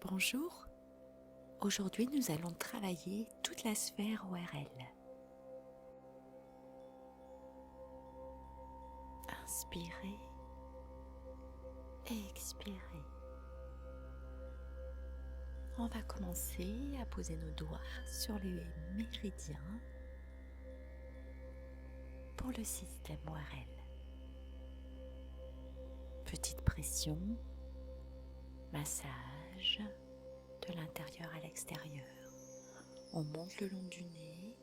Bonjour, aujourd'hui nous allons travailler toute la sphère ORL. Inspirez et expirez. On va commencer à poser nos doigts sur les méridiens pour le système ORL. Petite pression, massage de l'intérieur à l'extérieur. On monte le long du nez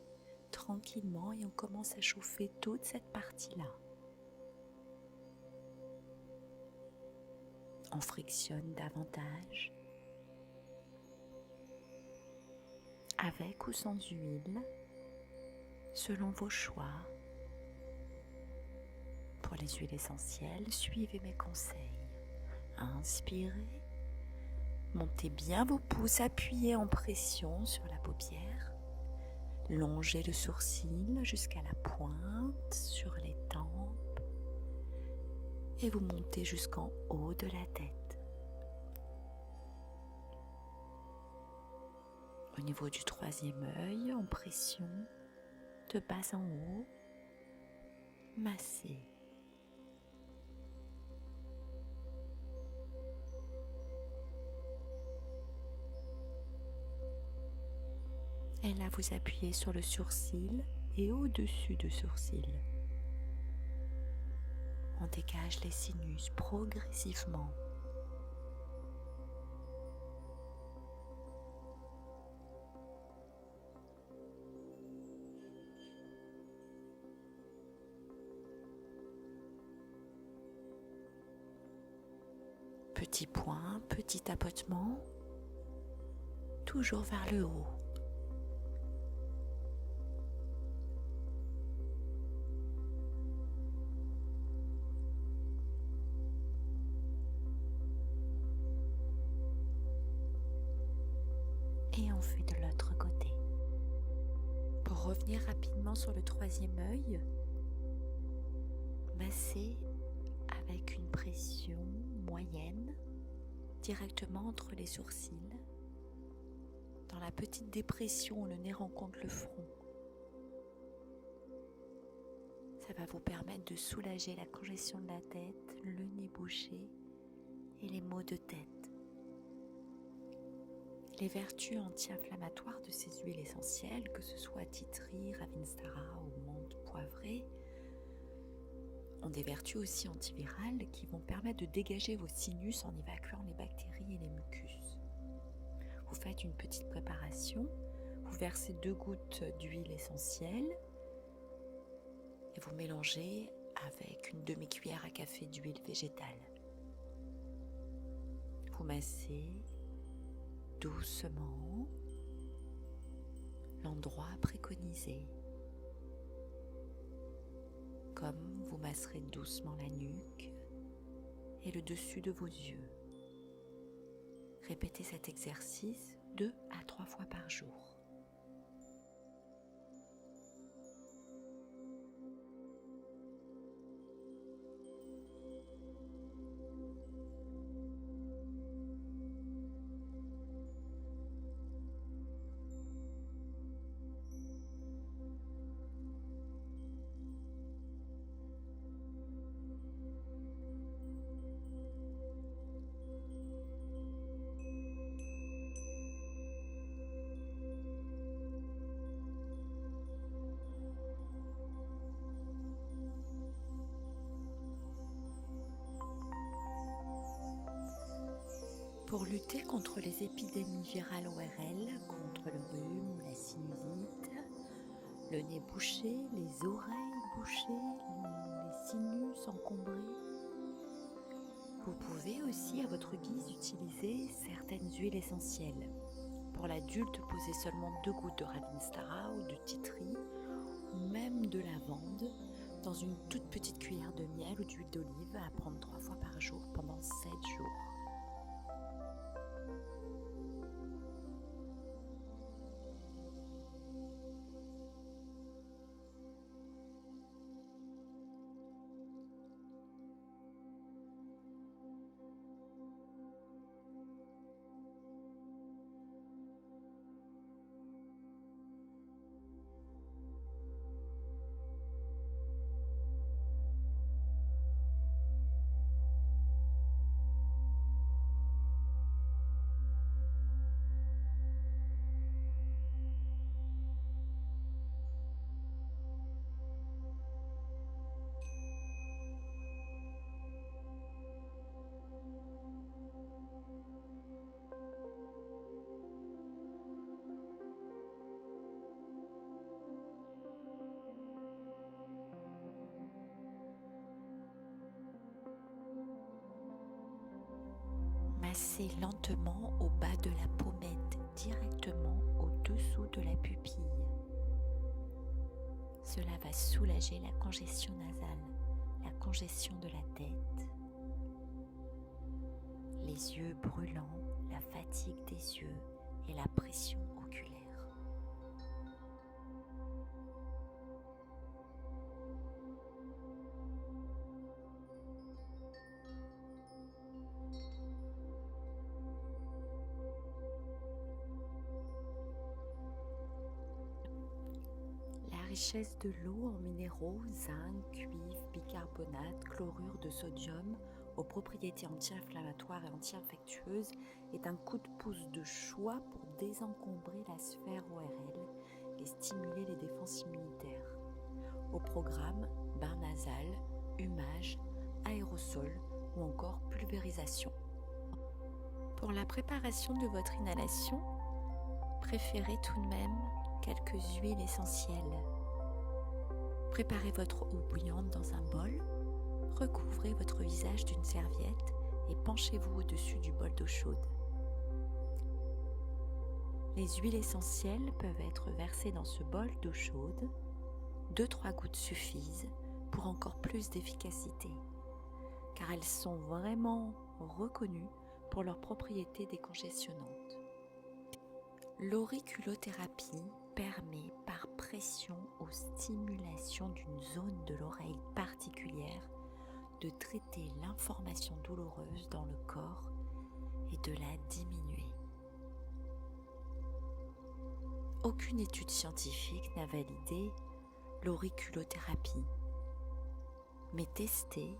tranquillement et on commence à chauffer toute cette partie-là. On frictionne davantage, avec ou sans huile, selon vos choix. Pour les huiles essentielles, suivez mes conseils. Inspirez, montez bien vos pouces, appuyez en pression sur la paupière, longez le sourcil jusqu'à la pointe sur les tempes et vous montez jusqu'en haut de la tête. Au niveau du troisième œil, en pression, de bas en haut, massez. Et là, vous appuyez sur le sourcil et au-dessus du sourcil. On dégage les sinus progressivement. Petit point, petit tapotement, toujours vers le haut. Et on fait de l'autre côté. Pour revenir rapidement sur le troisième œil, massez avec une pression moyenne directement entre les sourcils, dans la petite dépression où le nez rencontre le front. Ça va vous permettre de soulager la congestion de la tête, le nez bouché et les maux de tête. Les vertus anti-inflammatoires de ces huiles essentielles, que ce soit tea tree, Ravinstara ou menthe poivrée, ont des vertus aussi antivirales qui vont permettre de dégager vos sinus en évacuant les bactéries et les mucus. Vous faites une petite préparation, vous versez 2 gouttes d'huile essentielle et vous mélangez avec une demi-cuillère à café d'huile végétale. Vous massez doucement l'endroit préconisé, comme vous masserez doucement la nuque et le dessus de vos yeux. Répétez cet exercice 2 à 3 fois par jour. Pour lutter contre les épidémies virales ORL, contre le rhume ou la sinusite, le nez bouché, les oreilles bouchées, les sinus encombrés, vous pouvez aussi à votre guise utiliser certaines huiles essentielles. Pour l'adulte, posez seulement 2 gouttes de Ravinstara ou de tea tree ou même de lavande dans une toute petite cuillère de miel ou d'huile d'olive à prendre 3 fois par jour pendant 7 jours. massez lentement au bas de la pommette, directement au-dessous de la pupille. Cela va soulager la congestion nasale, la congestion de la tête, les yeux brûlants, la fatigue des yeux et la pression oculaire. La richesse de l'eau en minéraux, zinc, cuivre, bicarbonate, chlorure de sodium, aux propriétés anti-inflammatoires et anti-infectieuses, est un coup de pouce de choix pour désencombrer la sphère ORL et stimuler les défenses immunitaires. Au programme, bain nasal, humage, aérosol ou encore pulvérisation. Pour la préparation de votre inhalation, préférez tout de même quelques huiles essentielles. Préparez votre eau bouillante dans un bol, recouvrez votre visage d'une serviette et penchez-vous au-dessus du bol d'eau chaude. Les huiles essentielles peuvent être versées dans ce bol d'eau chaude. 2-3 gouttes suffisent pour encore plus d'efficacité, car elles sont vraiment reconnues pour leurs propriétés décongestionnantes. L'auriculothérapie permet par pression ou stimulation d'une zone de l'oreille particulière de traiter l'information douloureuse dans le corps et de la diminuer. Aucune étude scientifique n'a validé l'auriculothérapie, mais testez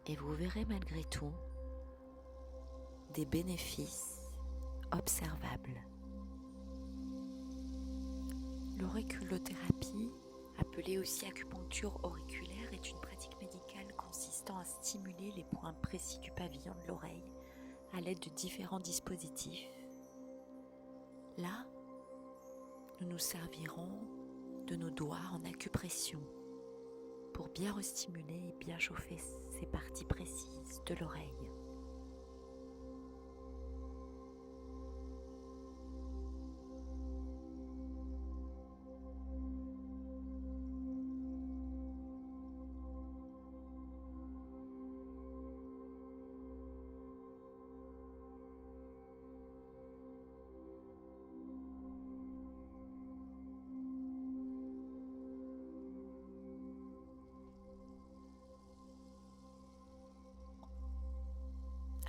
et vous verrez malgré tout des bénéfices observables. L'auriculothérapie, appelée aussi acupuncture auriculaire, est une pratique médicale consistant à stimuler les points précis du pavillon de l'oreille à l'aide de différents dispositifs. Là, nous nous servirons de nos doigts en acupression pour bien restimuler et bien chauffer ces parties précises de l'oreille.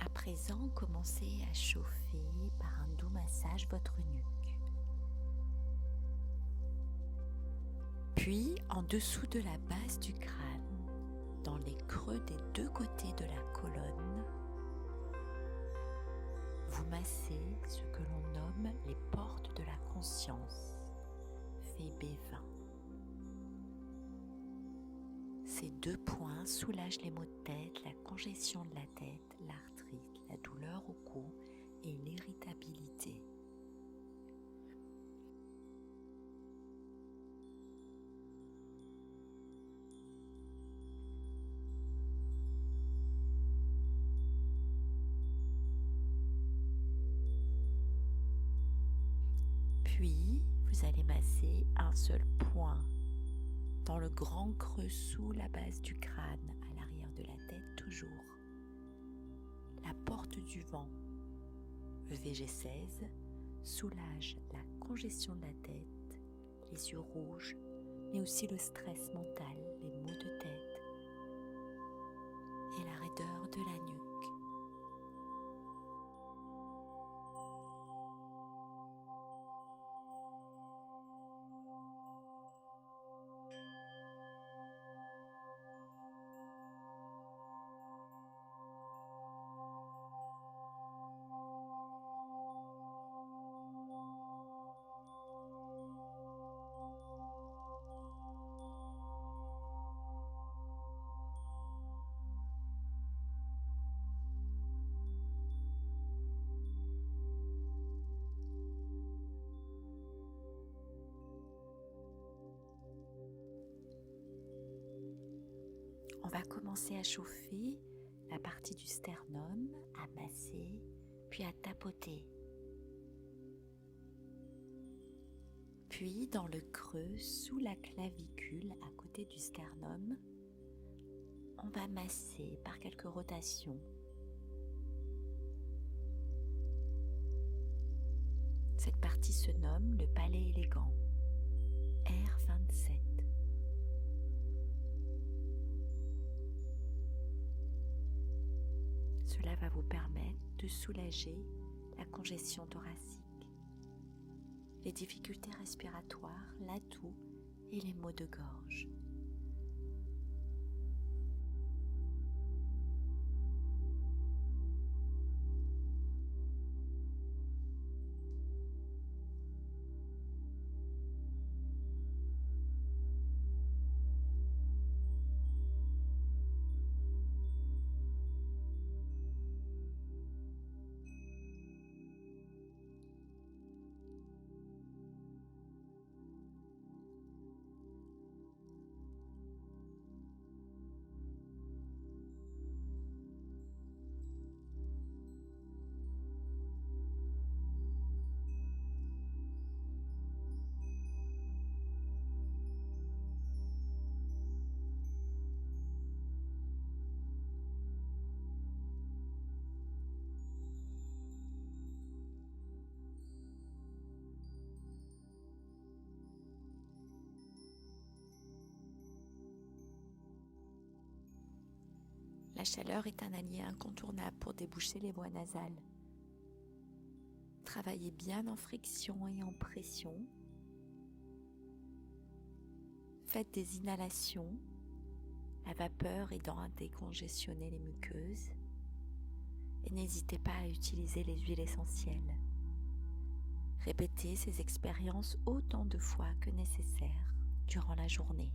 À présent, commencez à chauffer par un doux massage votre nuque. Puis, en dessous de la base du crâne, dans les creux des deux côtés de la colonne, vous massez ce que l'on nomme les portes de la conscience, fait B20. Ces deux points soulagent les maux de tête, la congestion de la tête, l'arthrite, la douleur au cou et l'irritabilité. Puis, vous allez masser un seul point dans le grand creux sous la base du crâne, à l'arrière de la tête toujours. La porte du vent, le VG16, soulage la congestion de la tête, les yeux rouges, mais aussi le stress mental, les maux de tête et la raideur de la nuque. On va commencer à chauffer la partie du sternum, à masser puis à tapoter. Puis dans le creux, sous la clavicule, à côté du sternum, on va masser par quelques rotations. Cette partie se nomme le palais élégant, R27. Cela va vous permettre de soulager la congestion thoracique, les difficultés respiratoires, la toux et les maux de gorge. La chaleur est un allié incontournable pour déboucher les voies nasales. Travaillez bien en friction et en pression. Faites des inhalations, la vapeur aidant à décongestionner les muqueuses. Et n'hésitez pas à utiliser les huiles essentielles. Répétez ces expériences autant de fois que nécessaire durant la journée.